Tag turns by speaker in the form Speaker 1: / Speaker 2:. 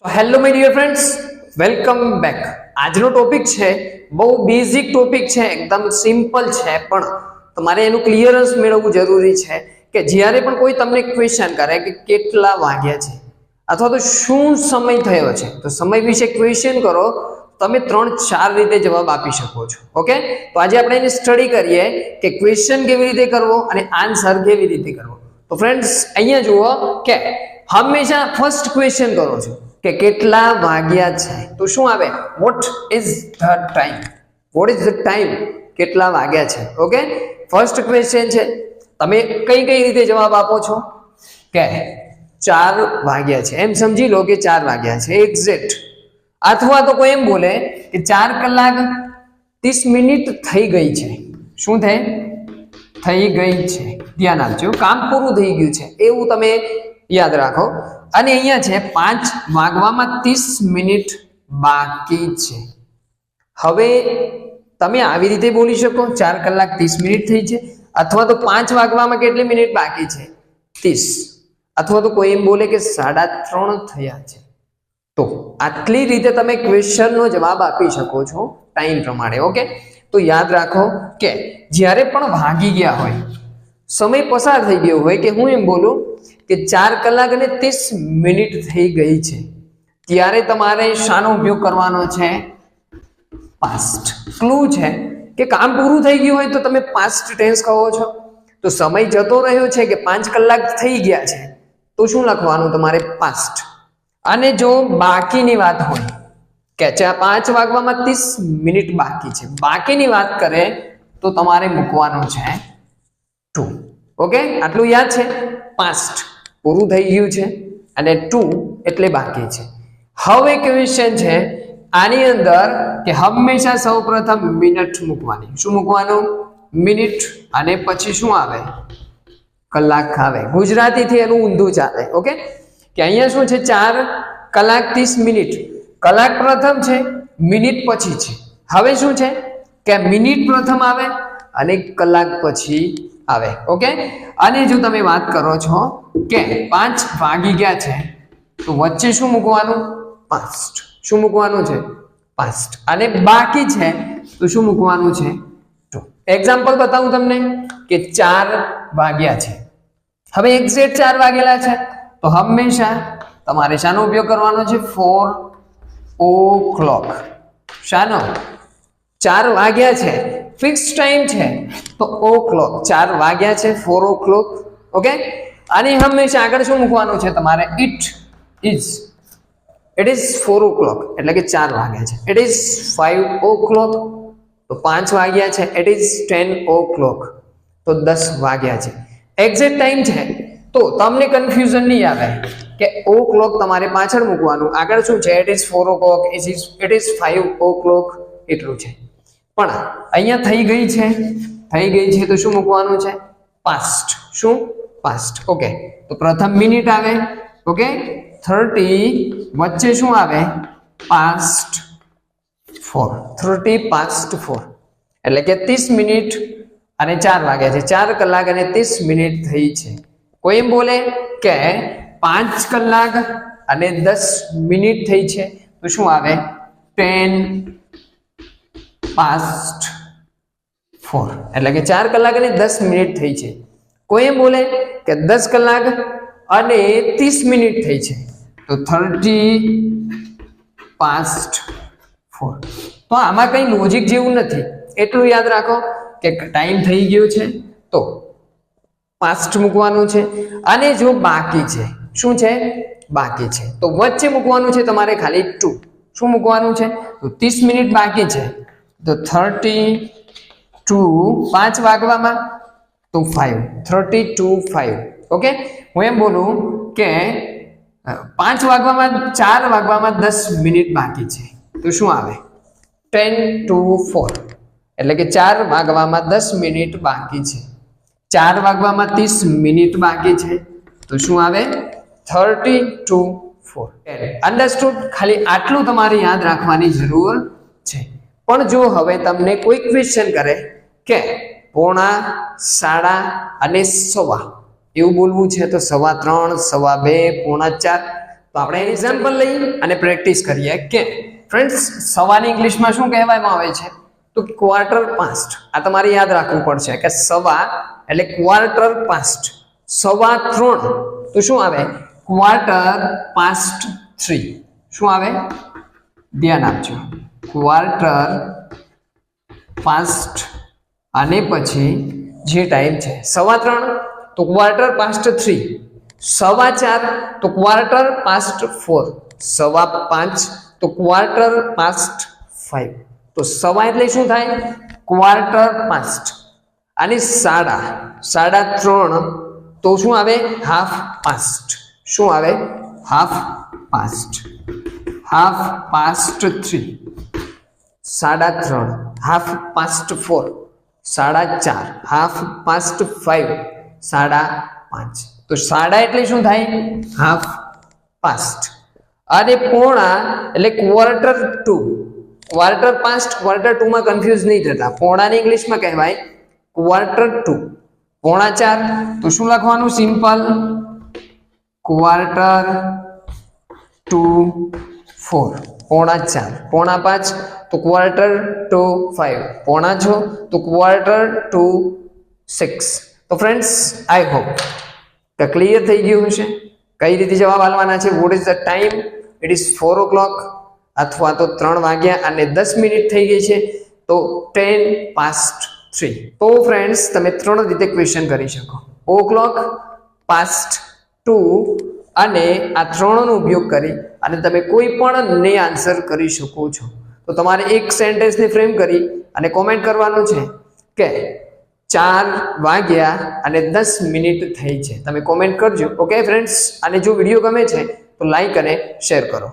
Speaker 1: Hello my dear friends, welcome back. આજનો topic છે બહુ બેઝિક ટોપિક છે, એકદમ સિમ્પલ છે, પણ તમારે એનું ક્લિયરન્સ મેળવવું જરૂરી છે કે જ્યારે પણ કોઈ તમને ક્વેશ્ચન કરે કે કેટલા વાગ્યા છે અથવા તો શું સમય થયો છે, તો સમય વિશે ક્વેશ્ચન કરો, તમે 3-4 રીતે જવાબ આપી શકો છો. ઓકે, તો આજે આપણે એની સ્ટડી કરીએ કે ક્વેશ્ચન કેવી રીતે કરવો અને આન્સર કેવી રીતે કરવો. તો ફ્રેન્ડ્સ, અહીંયા જુઓ કે હંમેશા ફર્સ્ટ ક્વેશ્ચન કરો છો કે કેટલા વાગ્યા છે, તો શું આવે? What is the time? What is the time? કેટલા વાગ્યા છે? ઓકે, ફર્સ્ટ ક્વેશ્ચન છે. તમે કઈ રીતે જવાબ આપો છો કે 4 વાગ્યા છે, એમ સમજી લો કે 4 વાગ્યા છે એક્ઝેક્ટ. અથવા તો કોઈ એમ બોલે કે 4 કલાક 30 મિનિટ થઈ ગઈ છે. શું થઈ ગઈ છે? ધ્યાન આપજો, કામ પૂરું થઈ ગયું છે એવું તમે યાદ રાખો. અને અહીંયા છે 5 વાગવામાં 30 મિનિટ બાકી છે. હવે તમે આવી રીતે બોલી શકો 4 કલાક 30 મિનિટ થઈ છે, અથવા તો 5 વાગવામાં કેટલી મિનિટ બાકી છે? 30. અથવા તો કોઈ એમ બોલે કે 3:30 થયા છે. તો આટલી રીતે તમે ક્વેશ્ચનનો જવાબ આપી શકો છો ટાઈમ પ્રમાણે. ઓકે, તો યાદ રાખો કે જ્યારે પણ ભાગી ગયા હોય, સમય પસાર થઈ ગયો હોય, કે હું એમ બોલું કે 4 કલાક અને 30 મિનિટ થઈ ગઈ છે, ત્યારે તમારે શાનો ઉપયોગ કરવાનો છે? પાસ્ટ. ક્લુ છે કે કામ પૂરું થઈ ગયું હોય તો તમે પાસ્ટ ટેન્સ કહો છો. તો સમય જતો રહ્યો છે કે 5 કલાક થઈ ગયા છે, તો શું લખવાનું તમારે? પાસ્ટ. અને જો બાકીની વાત હોય કે 5 વાગવામાં 30 મિનિટ બાકી છે, બાકીની વાત કરે તો તમારે મૂકવાનું છે ટુ. ઓકે, આટલું યાદ છે? પાસ્ટ પૂરું થઈ ગયું છે અને ટુ એટલે બાકી છે. હવે ક્વેશ્ચન છે આની અંદર કે હંમેશા સૌપ્રથમ મિનિટ મૂકવાની. શું મૂકવાનું? મિનિટ. અને પછી શું આવે? કલાક આવે. ગુજરાતીથી એનું ઊંધું ચાલે. ઓકે, કે અહીંયા શું છે? 4 કલાક 30 મિનિટ. કલાક પ્રથમ છે, મિનિટ પછી છે. હવે શું છે કે મિનિટ પ્રથમ આવે અને કલાક પછી આવે. ઓકે, અને જો તમે વાત કરો છો કે 5 વાગી ગયા છે, તો વચ્ચે શું મૂકવાનું? પાસ્ટ. શું મૂકવાનું છે? પાસ્ટ. અને બાકી છે તો શું મૂકવાનું છે? ટુ. એક્ઝામ્પલ બતાવું તમને કે 4 વાગ્યા છે. હવે એક્ઝેક્ટ 4 વાગેલા છે, તો હંમેશા તમારે શાનો ઉપયોગ કરવાનો છે? 4 o'clock. શાનો? 4 વાગ્યા છે, ફિક્સ ટાઈમ છે, તો o'clock. 4 વાગ્યા છે, 4 o'clock. ઓકે, અને હંમેશા આગળ શું મૂકવાનું છે તમારે? ઇટ ઇઝ 4 o'clock, એટલે કે 4 વાગ્યા છે. ઇટ ઇઝ 5 o'clock, તો 5 વાગ્યા છે. ઇટ ઇઝ 10 o'clock, તો 10 વાગ્યા છે. એક્ઝેક્ટ ટાઈમ છે તો તમને કન્ફ્યુઝન નહીં આવે કે o'clock તમારે પાછળ મૂકવાનું, આગળ શું છે? It is 4 o'clock, it is 5 o'clock, એટલું છે. પણ અહીંયા થઈ ગઈ છે તો શું મૂકવાનું છે? પાસ્ટ. શું? પાસ્ટ. ઓકે, તો પ્રથમ મિનિટ આવે. ઓકે, 30 વચ્ચે શું આવે? પાસ્ટ 4. 30 પાસ્ટ 4 એટલે કે 30 મિનિટ અને 4 વાગ્યા છે. 4 કલાક અને 30 મિનિટ થઈ છે. કોઈ એમ બોલે કે 5 કલાક અને 10 મિનિટ થઈ છે, તો શું આવે? 10 પાસ્ટ 4 એટલે કે 4 કલાક અને 10 મિનિટ થઈ છે. કોઈ એમ બોલે કે 10 કલાક અને 30 મિનિટ થઈ છે, તો 30 પાસ્ટ 4. તો આમાં કઈ લોજિક જેવું નથી, એટલું યાદ રાખો કે ટાઈમ થઈ ગયો છે તો પાસ્ટ મૂકવાનું છે. અને જો બાકી છે, શું છે? બાકી છે, તો વચ્ચે મૂકવાનું છે તમારે ખાલી 2. શું મૂકવાનું છે? તો 30 મિનિટ બાકી છે, તો 32 5 વાગવામાં તો 5. 32 5. ઓકે, હું એમ બોલું કે 5 વાગવામાં 4 વાગવામાં 10 મિનિટ બાકી છે, તો શું આવે? 10 to 4 એટલે કે 4 વાગવામાં 10 મિનિટ બાકી છે. 4 વાગવામાં 30 મિનિટ બાકી છે, તો શું આવે? 30 to 4. અન્ડરસ્ટુડ? ખાલી આટલું તમારે યાદ રાખવાની જરૂર છે. પણ જો હવે તમને કોઈ ક્વેશ્ચન કરે કે 3:15 અને 1:15 એવું બોલવું છે, તો 3:15 2:15 4 તો આપણે એક્ઝામ્પલ લઈ અને પ્રેક્ટિસ કરીએ કે ફ્રેન્ડ્સ સવાને ઇંગ્લિશમાં શું કહેવામાં આવે છે તો ક્વાર્ટર પાસ્ટ. આ તમારે યાદ રાખવું પડશે કે સવા એટલે ક્વાર્ટર પાસ્ટ. 3:15 તો શું આવે ક્વાર્ટર પાસ્ટ 3. શું આવે ધ્યાન આપજો ક્વાર્ટર પાસ્ટ અને પછી જે ટાઈમ છે 3:15 તો ક્વાર્ટર પાસ્ટ 3. 4:15 તો ક્વાર્ટર પાસ્ટ 4. 5:15 તો ક્વાર્ટર પાસ્ટ 5. તો સવા એટલે શું થાય ક્વાર્ટર પાસ્ટ અને 3:30 તો શું આવે હાફ પાસ્ટ. શું આવે half past. Half past 3. 3:30 half past 4. 4:30 half past 5. 5:30 તો સાડા એટલે શું થાય હાફ પાસ્ટ અને પોણા એટલે ક્વાર્ટર 2. ક્વાર્ટર પાસ્ટ ક્વાર્ટર 2 માં કન્ફ્યુઝ નહીં થતા. પોણાને ઇંગ્લિશમાં કહેવાય ક્વાર્ટર 2. 3:45 તો શું લખવાનું સિમ્પલ ક્વાર્ટર 2 4. 4:45 4:05 તો ક્વાર્ટર 2 5. 5:06 તો ક્વાર્ટર 2 6. તો ફ્રેન્ડ્સ આઈ હોપ કે ક્લિયર થઈ ગયું હશે કઈ રીતે જવાબ આલવાના છે. What is the time? It is 4 o'clock અથવા તો 3 વાગ્યા અને 10 મિનિટ થઈ ગઈ છે તો 3:10. તો ફ્રેન્ડ્સ તમે 3 રીતે ક્વેશ્ચન કરી શકો. o'clock, past 2 અને આ 3 નો ઉપયોગ કરી અને તમે કોઈ પણ ને આન્સર કરી શકો છો. તો તમારે એક સેન્ટેન્સને ફ્રેમ કરી અને કોમેન્ટ કરવાનું છે કે 4 વાગ્યા અને 10 મિનિટ થઈ છે. તમે કોમેન્ટ કરજો. ઓકે ફ્રેન્ડ્સ, અને જો વિડીયો ગમે છે તો લાઈક અને શેર કરો.